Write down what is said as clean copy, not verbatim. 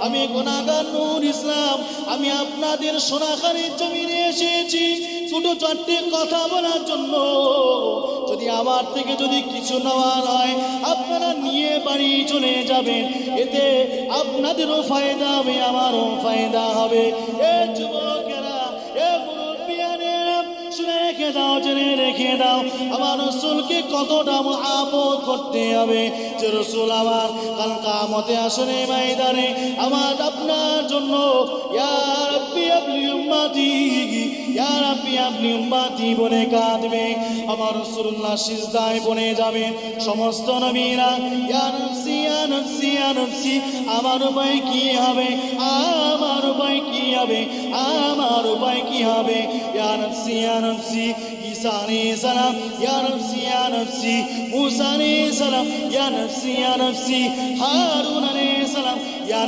আমি গুনাহগার নূর ইসলাম, আমি আপনাদের সোনাখানির জমিনে এসেছি ছোটো চারটে কথা বলার জন্য। যদি আমার থেকে যদি কিছু নেওয়ার হয় আপনারা নিয়ে বাড়ি চলে যাবেন, এতে আপনাদেরও ফায়দা হবে আমারও ফায়দা হবে। এ যুবকেরা, এ মুরব্বিয়ানেরা, শুনে রেখে দাও, জেনে রেখে দাও আমার রসুলকে কতটা মহব্বত করতে হবে। যে রসুল আমার কাল কিয়ামতে আসরে ময়দানে আমার আপনার জন্য ইয়া রাব্বি আপনি উম্মতি, ইয়া রাব্বি আপনি উম্মতি বলে কাঁদবে। আমার রাসূলুল্লাহ সিজদায় পড়ে যাবে। সমস্ত নবীরা ইয়া নফসি ইয়া নফসি ইয়া নফসি, আমার উপায় কি হবে, আমার উপায় কি হবে, আমার উপায় কি হবে। ইয়া নফসি ইয়া নফসি, ঈসা আলাইহিস সালাম ইয়া নফসি ইয়া নফসি, মূসা আলাইহিস সালাম ইয়া নফসি ইয়া নফসি, হারুন আলাইহিস সালাম ইয়া